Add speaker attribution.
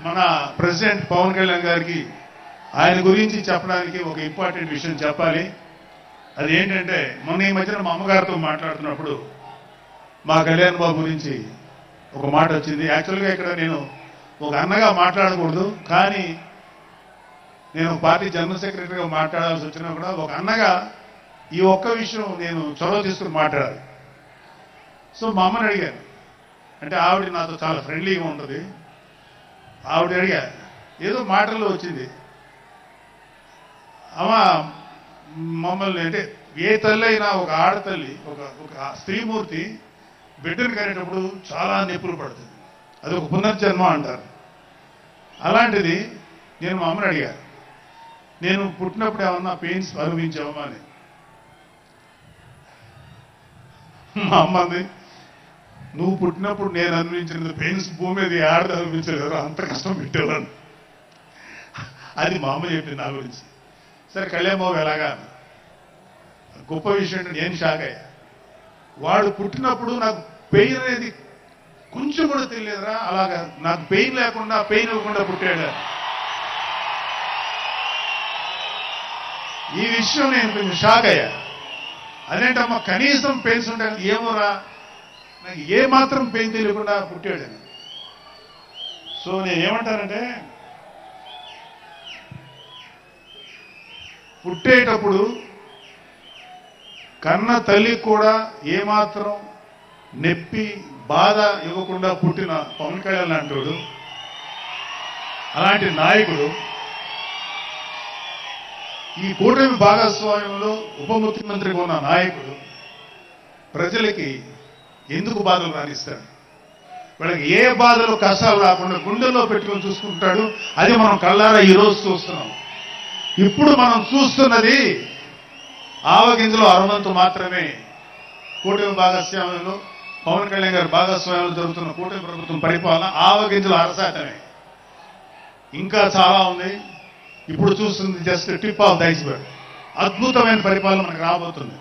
Speaker 1: మన ప్రెసిడెంట్ పవన్ కళ్యాణ్ గారికి ఆయన గురించి చెప్పడానికి ఒక ఇంపార్టెంట్ విషయం చెప్పాలి. అది ఏంటంటే మొన్న ఈ మధ్యన మా అమ్మగారితో మాట్లాడుతున్నప్పుడు మా కళ్యాణ్ బాబు గురించి ఒక మాట వచ్చింది. యాక్చువల్గా ఇక్కడ నేను ఒక అన్నగా మాట్లాడకూడదు, కానీ నేను పార్టీ జనరల్ సెక్రటరీగా మాట్లాడాల్సి వచ్చినా కూడా ఒక అన్నగా ఈ ఒక్క విషయం నేను చొరవ తీసుకుని మాట్లాడాలి. సో మా అమ్మని అడిగాను, అంటే ఆవిడ నాతో చాలా ఫ్రెండ్లీగా ఉంటుంది. ఆవిడ అడిగా, ఏదో మాటల్లో వచ్చింది, అమ్మ మమ్మల్ని అంటే ఏ తల్లి అయినా ఒక ఆడతల్లి ఒక స్త్రీమూర్తి బిడ్డను కనేటప్పుడు చాలా నొప్పులు పడుతుంది, అది ఒక పునర్జన్మ అంటారు. అలాంటిది నేను మా అమ్మని అడిగా, నేను పుట్టినప్పుడు ఏమన్నా పెయిన్స్ అనుభవించావమ్మా అని. మా అమ్మది, నువ్వు పుట్టినప్పుడు నేను అనుభవించిన పెయిన్స్ భూమి మీద ఆడది అనుభవించలేదు, అంత కష్టం పెట్టేవాళ్ళు. అది మా అమ్మ చెప్పింది నా గురించి. సరే కళ్యాణ్ బాబు ఎలాగా, గొప్ప విషయం అంటే నేను షాక్ అయ్యా. వాడు పుట్టినప్పుడు నాకు పెయిన్ అనేది కొంచెం కూడా తెలియదురా, అలాగా నాకు పెయిన్ లేకుండా పెయిన్ ఇవ్వకుండా పుట్టాడు. ఈ విషయం నేను కొంచెం షాక్ అయ్యా. అదేంటమ్మా కనీసం పెయిన్స్ ఉంటాయి, ఏమోరా నాకు ఏ మాత్రం పెయిన్ తెలియకుండా పుట్టాడని. సో నేనేమంటానంటే, పుట్టేటప్పుడు కన్న తల్లికి కూడా ఏమాత్రం నొప్పి బాధ ఇవ్వకుండా పుట్టిన పవన్ కళ్యాణ్ లాంటి అలాంటి నాయకుడు ఈ కూటమి భాగస్వామ్యంలో ఉప ముఖ్యమంత్రిగా ఉన్న నాయకుడు ప్రజలకి ఎందుకు బాధలు రాణిస్తాడు? వాళ్ళకి ఏ బాధలు కష్టాలు రాకుండా గుండెల్లో పెట్టుకొని చూసుకుంటాడు. అది మనం కళ్ళారా ఈరోజు చూస్తున్నాం. ఇప్పుడు మనం చూస్తున్నది ఆవగింజలో అరవంతు మాత్రమే. కూటమి భాగస్వామ్యంలో పవన్ కళ్యాణ్ గారి భాగస్వామ్యంలో జరుగుతున్న కూటమి ప్రభుత్వం పరిపాలన ఆవగింజలో అరశాతమే. ఇంకా చాలా ఉంది. ఇప్పుడు చూస్తుంది just tip of the iceberg. అద్భుతమైన పరిపాలన మనకు రాబోతుంది.